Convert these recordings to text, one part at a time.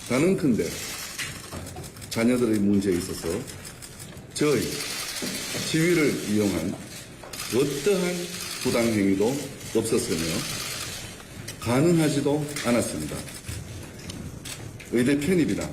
가능컨대 자녀들의 문제에 있어서 저의 지위를 이용한 어떠한 부당행위도 없었으며 가능하지도 않았습니다. 의대 편입이나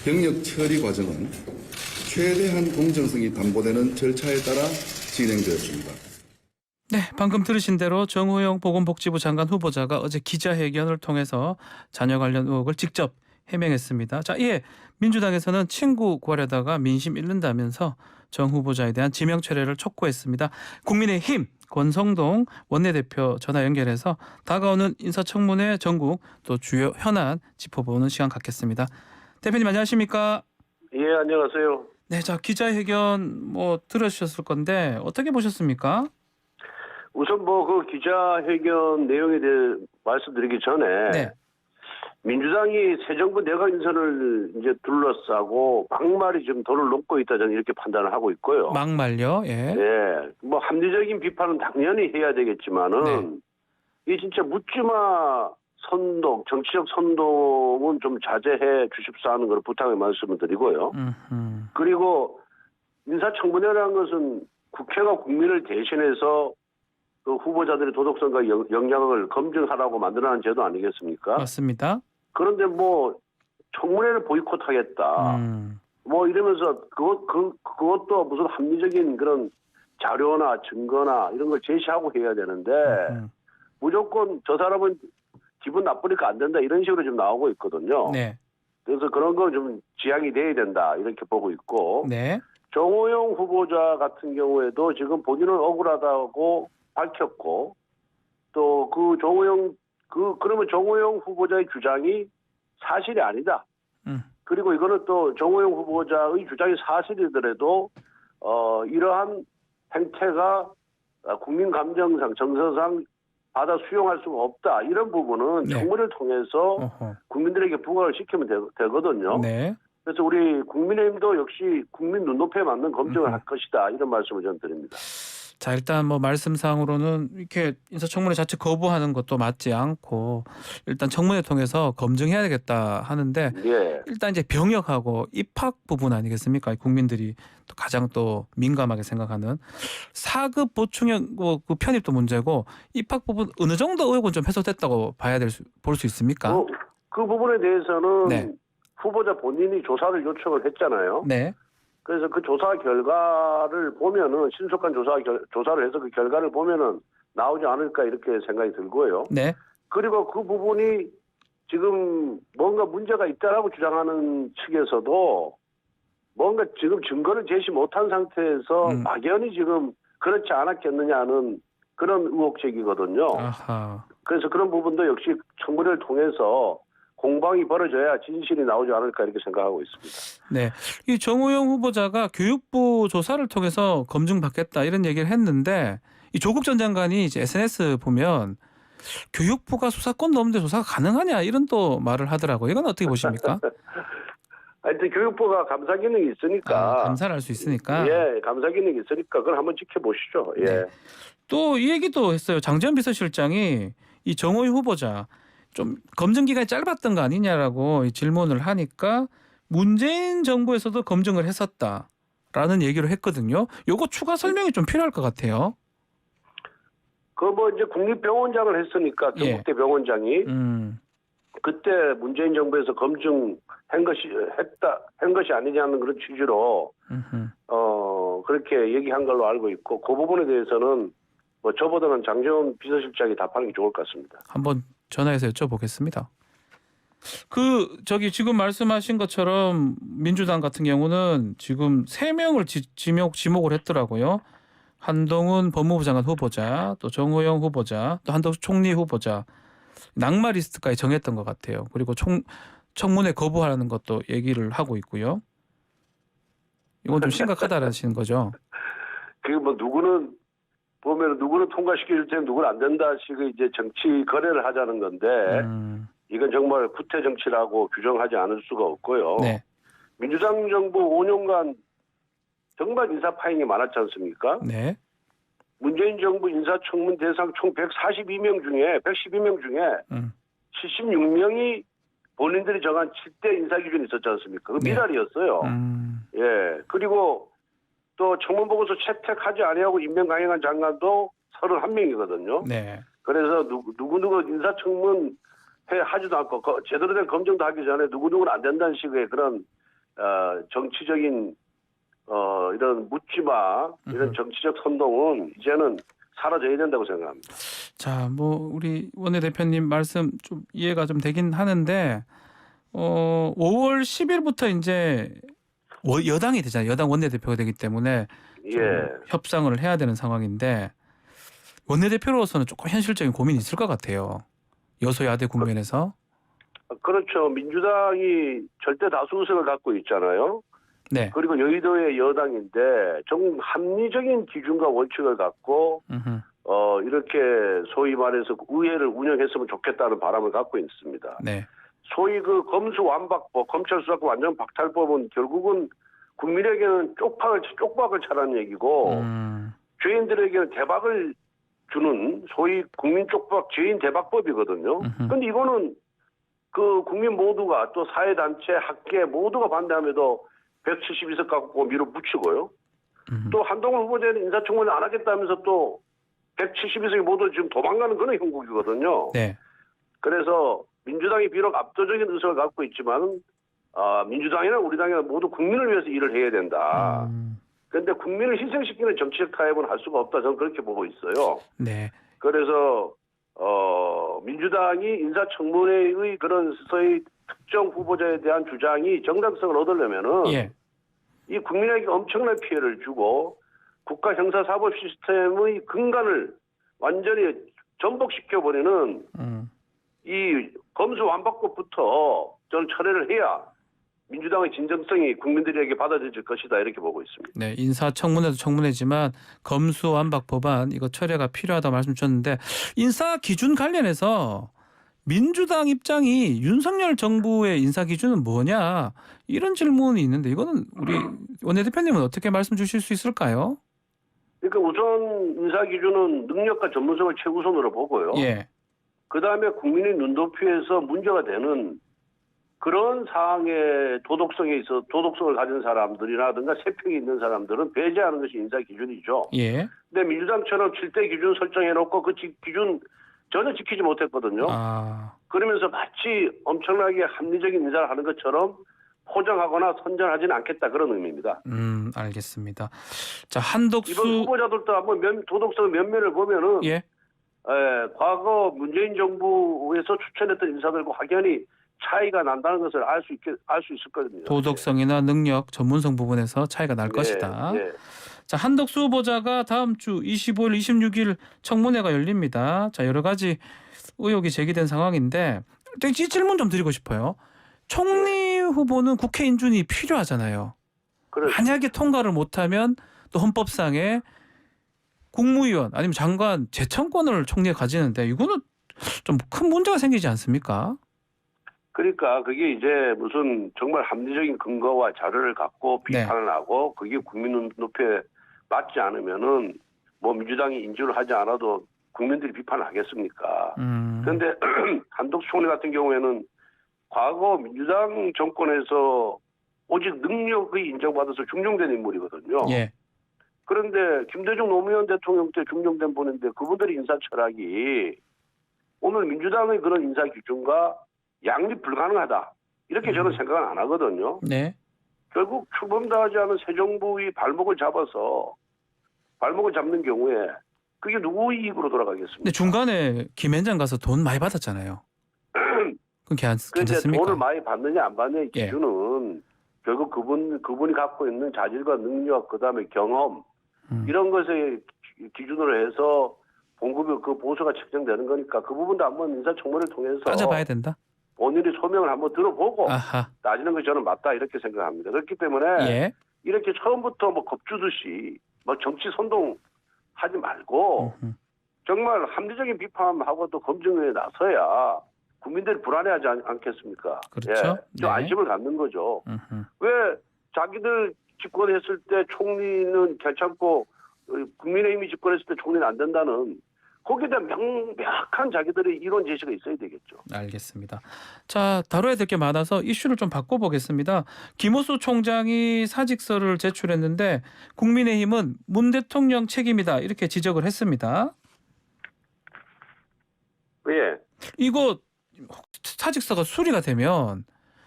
병력 처리 과정은 최대한 공정성이 담보되는 절차에 따라 진행되었습니다. 네, 방금 들으신 대로 정호영 보건복지부 장관 후보자가 어제 기자회견을 통해서 자녀 관련 의혹을 직접 해명했습니다. 자, 이에 민주당에서는 친구 구하려다가 민심 잃는다면서 정 후보자에 대한 지명 철회를 촉구했습니다. 국민의힘 권성동 원내대표 전화 연결해서 다가오는 인사청문회 전국 또 주요 현안 짚어보는 시간 갖겠습니다. 대표님 안녕하십니까? 예, 안녕하세요. 네, 자 기자회견 들으셨을 건데 어떻게 보셨습니까? 우선 그 기자회견 내용에 대해 말씀드리기 전에 네. 민주당이 새 정부 내각 인선을 이제 둘러싸고 막말이 좀 도를 넘고 있다 저는 이렇게 판단을 하고 있고요. 막말요? 예. 예, 합리적인 비판은 당연히 해야 되겠지만은 이 진짜 묻지마 선동, 정치적 선동은 좀 자제해 주십사 하는 걸 부탁의 말씀을 드리고요. 그리고 인사청문회라는 것은 국회가 국민을 대신해서 그 후보자들의 도덕성과 역량을 검증하라고 만들어낸 제도 아니겠습니까? 맞습니다. 그런데 청문회를 보이콧하겠다. 이러면서 그것도 무슨 합리적인 그런 자료나 증거나 이런 걸 제시하고 해야 되는데 무조건 저 사람은 기분 나쁘니까 안 된다 이런 식으로 좀 나오고 있거든요. 네. 그래서 그런 거 좀 지양이 돼야 된다 이렇게 보고 있고 네. 정호영 후보자 같은 경우에도 지금 본인은 억울하다고 밝혔고 또 그러면 정호영 후보자의 주장이 사실이 아니다. 그리고 이거는 또 정호영 후보자의 주장이 사실이더라도 이러한 행태가 국민 감정상 정서상 받아 수용할 수가 없다. 이런 부분은 청문회를 통해서 국민들에게 부각을 시키면 되거든요. 네. 그래서 우리 국민의힘도 역시 국민 눈높이에 맞는 검증을 할 것이다. 이런 말씀을 저는 드립니다. 자, 일단 말씀상으로는 이렇게 인사청문회 자체 거부하는 것도 맞지 않고 일단 청문회 통해서 검증해야 되겠다 하는데 예. 일단 이제 병역하고 입학 부분 아니겠습니까? 국민들이 또 가장 또 민감하게 생각하는 4급 보충형 그 편입도 문제고 입학 부분 어느 정도 의혹은 좀 해소됐다고 볼 수 있습니까? 그 부분에 대해서는 네. 후보자 본인이 조사를 요청을 했잖아요. 네. 그래서 그 조사 결과를 보면은 신속한 조사를 해서 그 결과를 보면은 나오지 않을까 이렇게 생각이 들고요. 네. 그리고 그 부분이 지금 뭔가 문제가 있다라고 주장하는 측에서도 뭔가 지금 증거를 제시 못한 상태에서 막연히 지금 그렇지 않았겠느냐는 그런 의혹 제기거든요. 아하. 그래서 그런 부분도 역시 청문회를 통해서 공방이 벌어져야 진실이 나오지 않을까 이렇게 생각하고 있습니다. 네, 이 정호영 후보자가 교육부 조사를 통해서 검증받겠다 이런 얘기를 했는데 이 조국 전 장관이 이제 SNS 보면 교육부가 수사권도 없는데 조사가 가능하냐 이런 또 말을 하더라고요. 이건 어떻게 보십니까? 하여튼 교육부가 감사 기능이 있으니까. 감사를 할 수 있으니까. 예, 감사 기능이 있으니까 그걸 한번 지켜보시죠. 예. 네. 또 이 얘기도 했어요. 장재현 비서실장이 이 정호영 후보자 좀 검증 기간이 짧았던 거 아니냐라고 질문을 하니까 문재인 정부에서도 검증을 했었다라는 얘기를 했거든요. 요거 추가 설명이 좀 필요할 것 같아요. 이제 국립병원장을 했으니까 경북대 병원장이 그때 문재인 정부에서 검증한 것이 아니냐는 그런 취지로 그렇게 얘기한 걸로 알고 있고 그 부분에 대해서는 저보다는 장재원 비서실장이 답하는 게 좋을 것 같습니다. 한번 전화해서 여쭤보겠습니다. 지금 말씀하신 것처럼 민주당 같은 경우는 지금 3명을 지목을 했더라고요. 한동훈 법무부 장관 후보자, 또 정호영 후보자, 또 한덕수 총리 후보자 낙마 리스트까지 정했던 것 같아요. 그리고 청문회 거부하라는 것도 얘기를 하고 있고요. 이건 좀 심각하다라시는 거죠. 그게 누구는 통과시킬 텐데 누구는 안 된다 식의 이제 정치 거래를 하자는 건데 이건 정말 구태 정치라고 규정하지 않을 수가 없고요. 네. 민주당 정부 5년간 정말 인사 파행이 많았지 않습니까? 네. 문재인 정부 인사청문 대상 총 112명 중에 76명이 본인들이 정한 7대 인사 기준이 있었지 않습니까? 그 네. 미달이었어요. 예. 그리고 또 청문보고서 채택하지 아니하고 임명 강행한 장관도 31명이거든요. 네. 그래서 누구누구 인사청문 하지도 않고 제대로 된 검증도 하기 전에 누구누구는 안 된다는 식의 그런 정치적인 이런 묻지마 이런 정치적 선동은 이제는 사라져야 된다고 생각합니다. 자, 뭐 우리 원내대표님 말씀 좀 이해가 좀 되긴 하는데 5월 10일부터 이제 여당이 되잖아요. 여당 원내대표가 되기 때문에 좀 예. 협상을 해야 되는 상황인데 원내대표로서는 조금 현실적인 고민이 있을 것 같아요. 여소야대 국면에서. 그렇죠. 민주당이 절대 다수 의석을 갖고 있잖아요. 네. 그리고 여의도의 여당인데 좀 합리적인 기준과 원칙을 갖고 이렇게 소위 말해서 의회를 운영했으면 좋겠다는 바람을 갖고 있습니다. 네. 소위 그 검수완박법, 검찰수사권 완전 박탈법은 결국은 국민에게는 쪽박을 차라는 얘기고 죄인들에게는 대박을 주는 소위 국민 쪽박 죄인 대박법이거든요. 그런데 이거는 그 국민 모두가 또 사회단체, 학계 모두가 반대함에도 172석 갖고 밀어붙이고요. 또 한동훈 후보자는 인사청문회 안 하겠다면서 또 172석이 모두 지금 도망가는 그런 형국이거든요. 네. 그래서 민주당이 비록 압도적인 의석을 갖고 있지만 민주당이나 우리 당이나 모두 국민을 위해서 일을 해야 된다. 그런데 국민을 희생시키는 정치적 타협은 할 수가 없다. 저는 그렇게 보고 있어요. 네. 그래서 민주당이 인사청문회의 그런 소위 특정 후보자에 대한 주장이 정당성을 얻으려면은 예. 이 국민에게 엄청난 피해를 주고 국가 형사사법 시스템의 근간을 완전히 전복시켜버리는 이 검수완박법부터 저는 철회를 해야 민주당의 진정성이 국민들에게 받아들여질 것이다 이렇게 보고 있습니다. 네, 인사청문회도 청문회지만 검수완박 법안 이거 철회가 필요하다 말씀 주셨는데 인사 기준 관련해서 민주당 입장이 윤석열 정부의 인사 기준은 뭐냐 이런 질문이 있는데 이거는 우리 원내대표님은 어떻게 말씀 주실 수 있을까요? 그러니까 우선 인사 기준은 능력과 전문성을 최우선으로 보고요. 예. 그다음에 국민의 눈높이에서 문제가 되는 그런 사항의 도덕성을 가진 사람들이라든가 세평이 있는 사람들은 배제하는 것이 인사 기준이죠. 예. 근데 민주당처럼 7대 기준 설정해놓고 그 기준 전혀 지키지 못했거든요. 그러면서 마치 엄청나게 합리적인 인사를 하는 것처럼 포장하거나 선전하지는 않겠다 그런 의미입니다. 알겠습니다. 자, 한덕수 이번 후보자들도 한번 도덕성 면면을 보면은 예. 과거 문재인 정부에서 추천했던 인사들과 확연히 차이가 난다는 것을 알 수 있었거든요. 도덕성이나 능력, 전문성 부분에서 차이가 날 것이다. 네. 자, 한덕수 후보자가 다음 주 25일, 26일 청문회가 열립니다. 자, 여러 가지 의혹이 제기된 상황인데 이 질문 좀 드리고 싶어요. 총리 후보는 국회 인준이 필요하잖아요. 그렇죠. 만약에 통과를 못하면 또 헌법상에 국무위원 아니면 장관 재청권을 총리가 가지는데 이거는 좀 큰 문제가 생기지 않습니까? 그러니까 그게 이제 무슨 정말 합리적인 근거와 자료를 갖고 비판을 하고 그게 국민 눈높이에 맞지 않으면은 뭐 민주당이 인준을 하지 않아도 국민들이 비판을 하겠습니까? 그런데 한덕수 총리 같은 경우에는 과거 민주당 정권에서 오직 능력의 인정받아서 중용된 인물이거든요. 예. 그런데 김대중 노무현 대통령 때 중용된 분인데 그분들의 인사 철학이 오늘 민주당의 그런 인사 기준과 양립 불가능하다. 이렇게 저는 생각은 안 하거든요. 네. 결국 출범도 하지 않은 새 정부의 발목을 잡는 경우에 그게 누구의 이익으로 돌아가겠습니까? 근데 중간에 김현장 가서 돈 많이 받았잖아요. 그건 괜찮습니까? 돈을 많이 받느냐 안 받느냐의 기준은 결국 그분이 갖고 있는 자질과 능력, 그다음에 경험 이런 것의 기준으로 해서 봉급이 그 보수가 책정되는 거니까 그 부분도 한번 인사청문회를 통해서 따져봐야 된다. 본인이 소명을 한번 들어보고 아하. 따지는 것이 저는 맞다 이렇게 생각합니다. 그렇기 때문에 예. 이렇게 처음부터 뭐 겁주듯이 뭐 정치 선동 하지 말고 정말 합리적인 비판하고 또 검증에 나서야 국민들이 불안해하지 않겠습니까? 그렇죠. 좀 안심을 갖는 거죠. 왜 자기들 집권했을 때 총리는 괜찮고 국민의힘이 집권했을 때 총리는 안 된다는 거기에 대한 명확한 자기들의 이론 제시가 있어야 되겠죠. 알겠습니다. 자, 다뤄야 될 게 많아서 이슈를 좀 바꿔보겠습니다. 김호수 총장이 사직서를 제출했는데 국민의힘은 문 대통령 책임이다 이렇게 지적을 했습니다. 예. 이거 사직서가 수리가 되면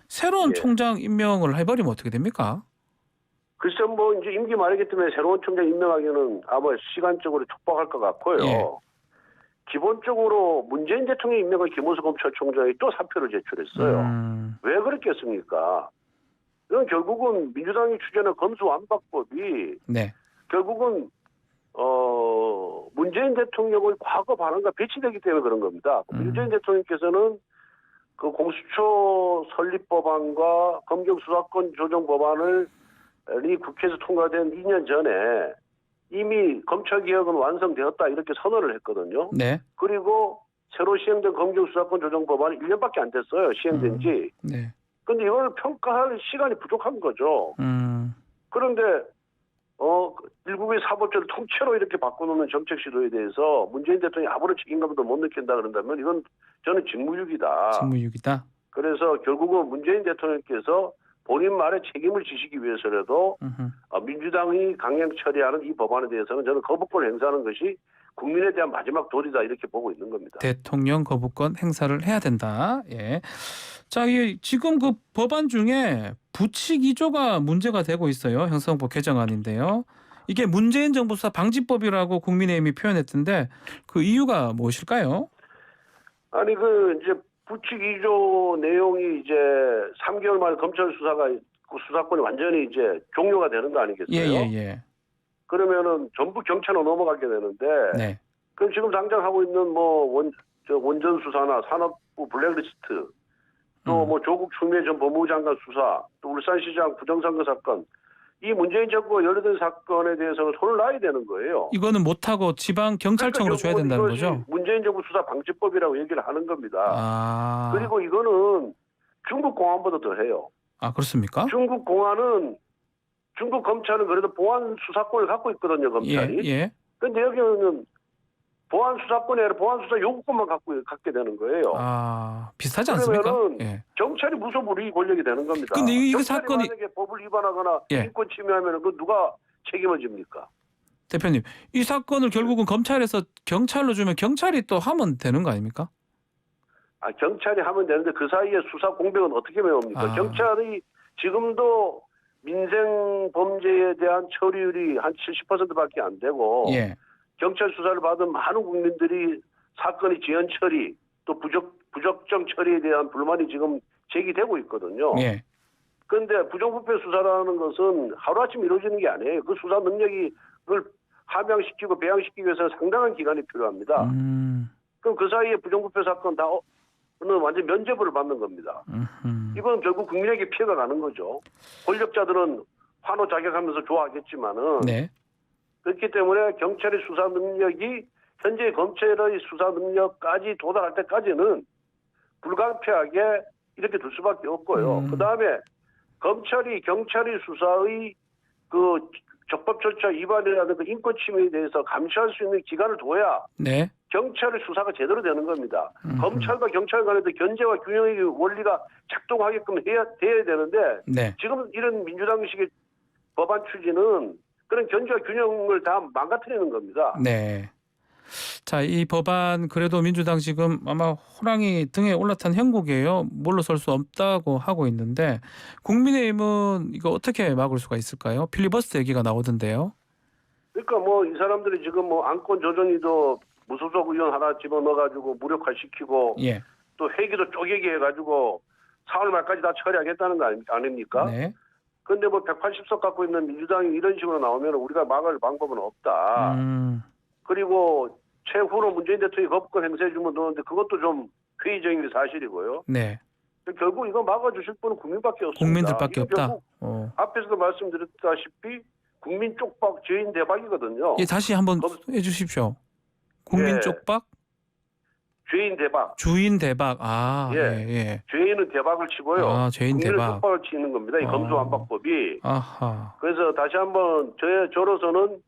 새로운 예. 총장 임명을 해버리면 어떻게 됩니까? 글쎄 뭐 이제 임기 말이기 때문에 새로운 총장 임명하기는 아마 시간적으로 촉박할 것 같고요. 예. 기본적으로 문재인 대통령 임명을 김호수 검찰총장이 또 사표를 제출했어요. 왜 그랬겠습니까? 이건 결국은 민주당이 추진한 검수완박법이 네. 결국은 문재인 대통령의 과거 발언과 배치되기 때문에 그런 겁니다. 문재인 대통령께서는 그 공수처 설립법안과 검경수사권 조정법안을 이 국회에서 통과된 2년 전에 이미 검찰개혁은 완성되었다 이렇게 선언을 했거든요. 네. 그리고 새로 시행된 검경수사권 조정법안이 1년밖에 안 됐어요. 시행된 지. 네. 그런데 이걸 평가할 시간이 부족한 거죠. 그런데 일국의 사법제를 통째로 이렇게 바꿔놓는 정책 시도에 대해서 문재인 대통령이 아무런 책임감도 못 느낀다 그런다면 이건 저는 직무유기다. 직무유기다. 그래서 결국은 문재인 대통령께서 본인 말에 책임을 지시기 위해서라도 민주당이 강행 처리하는 이 법안에 대해서는 저는 거부권을 행사하는 것이 국민에 대한 마지막 도리다 이렇게 보고 있는 겁니다. 대통령 거부권 행사를 해야 된다. 예. 자, 지금 그 법안 중에 부칙 2조가 문제가 되고 있어요. 형사법 개정안인데요. 이게 문재인 정부 수사 방지법이라고 국민의힘이 표현했던데 그 이유가 무엇일까요? 아니 이제 부칙 2조 내용이 이제 3개월 만에 검찰 그 수사권이 완전히 이제 종료가 되는 거 아니겠어요? 예. 그러면은 전부 경찰로 넘어가게 되는데 네. 그럼 지금 당장 하고 있는 원전 수사나 산업부 블랙리스트 또 조국 추미애 전 법무부 장관 수사 또 울산시장 부정선거 사건 이 문재인 정부가 연루된 사건에 대해서는 손을 놔야 되는 거예요. 이거는 못하고 지방 경찰청으로 줘야 된다는 거죠? 문재인 정부 수사 방지법이라고 얘기를 하는 겁니다. 아. 그리고 이거는 중국 공안보다 더해요. 아, 그렇습니까? 중국 검찰은 그래도 보안 수사권을 갖고 있거든요, 검찰이. 예. 근데 여기는 보안 수사권이 아니라 보안 수사 요구권만 갖게 되는 거예요. 아, 비슷하지 않습니까? 그러면은 예. 경찰이 무소불위 권력이 되는 겁니다. 근데 이 경찰이 사건이 만약에 법을 위반하거나 예. 인권 침해하면 그 누가 책임을 집니까? 대표님, 이 사건을 결국은 검찰에서 경찰로 주면 경찰이 또 하면 되는 거 아닙니까? 경찰이 하면 되는데 그 사이에 수사 공백은 어떻게 메웁니까? 경찰이 지금도 민생 범죄에 대한 처리율이 한 70%밖에 안 되고 예. 경찰 수사를 받은 많은 국민들이 사건의 지연 처리 또 부적정 처리에 대한 불만이 지금 제기되고 있거든요. 예. 그런데 부정부패 수사라는 것은 하루아침 이루어지는 게 아니에요. 그 수사 능력이 그걸 함양시키고 배양시키기 위해서 상당한 기간이 필요합니다. 그럼 그 사이에 부정부패 사건 다는 완전 면죄부를 받는 겁니다. 이건 결국 국민에게 피해가 가는 거죠. 권력자들은 환호 자격하면서 좋아하겠지만은 네. 그렇기 때문에 경찰의 수사 능력이 현재 검찰의 수사 능력까지 도달할 때까지는 불가피하게 이렇게 둘 수밖에 없고요. 그다음에 경찰이 수사의 그 적법 절차 위반이라든 그 인권 침해에 대해서 감시할 수 있는 기간을 둬야 네. 경찰의 수사가 제대로 되는 겁니다. 검찰과 경찰 간에도 견제와 균형의 원리가 작동하게끔 돼야 되는데 네. 지금 이런 민주당식의 법안 추진은 그런 견제와 균형을 다 망가뜨리는 겁니다. 네. 자, 이 법안 그래도 민주당 지금 아마 호랑이 등에 올라탄 형국이에요. 물러설 수 없다고 하고 있는데 국민의힘은 이거 어떻게 막을 수가 있을까요? 필리버스터 얘기가 나오던데요. 그러니까 이 사람들이 지금 안건 조정위도 무소속 의원 하나 집어넣어가지고 무력화시키고 예. 또 회기도 쪼개기 해가지고 4월 말까지 다 처리하겠다는 거 아닙니까? 네. 그런데 180석 갖고 있는 민주당이 이런 식으로 나오면 우리가 막을 방법은 없다. 그리고 최후로 문재인 대통령이 거부권 행사해주면 되는데 그것도 좀 회의적인 게 사실이고요. 네. 결국 이거 막아주실 분은 국민밖에 없습니다. 국민들밖에 없다. 앞에서도 말씀드렸다시피 국민 쪽박 죄인 대박이거든요. 예, 다시 한번 해주십시오. 국민 예. 쪽박? 죄인 대박. 주인 대박. 아, 예. 예. 죄인은 대박을 치고요. 아, 죄인 국민을 대박. 쪽박을 치는 겁니다. 이 검수완박법이. 아하. 그래서 다시 한번 저로서는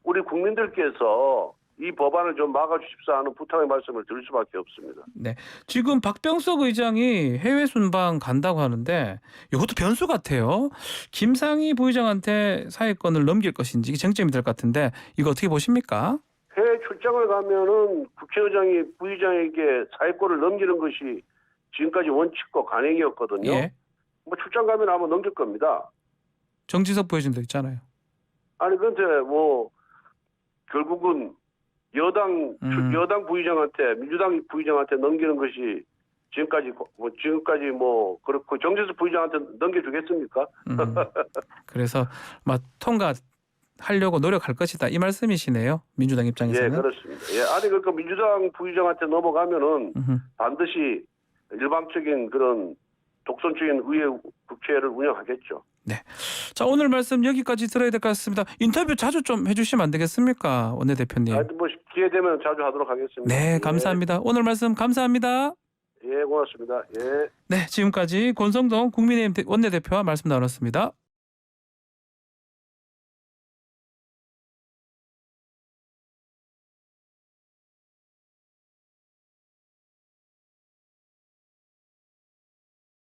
우리 국민들께서 이 법안을 좀 막아주십사 하는 부탁의 말씀을 드릴 수밖에 없습니다. 네. 지금 박병석 의장이 해외 순방 간다고 하는데 이것도 변수 같아요. 김상희 부의장한테 사회권을 넘길 것인지 이게 쟁점이 될 것 같은데 이거 어떻게 보십니까? 해외 출장을 가면은 국회의장이 부의장에게 사회권을 넘기는 것이 지금까지 원칙과 관행이었거든요. 예. 뭐 출장 가면 아마 넘길 겁니다. 정진석 부회장도 있잖아요. 아니 근데 뭐 결국은 여당 부의장한테 민주당 부의장한테 넘기는 것이 지금까지 뭐 그렇고 정진석 부의장한테 넘겨주겠습니까? 그래서 막 통과하려고 노력할 것이다 이 말씀이시네요. 민주당 입장에서는. 예, 그렇습니다. 예, 아니 그러니까 민주당 부의장한테 넘어가면은 반드시 일방적인 그런 독선적인 의회 국회를 운영하겠죠. 네. 자, 오늘 말씀 여기까지 들어야 될 것 같습니다. 인터뷰 자주 좀 해주시면 안 되겠습니까? 원내대표님. 하여튼 뭐 기회 되면 자주 하도록 하겠습니다. 네, 감사합니다. 오늘 말씀 감사합니다. 예, 고맙습니다. 예. 네, 지금까지 권성동 국민의힘 원내대표와 말씀 나눴습니다.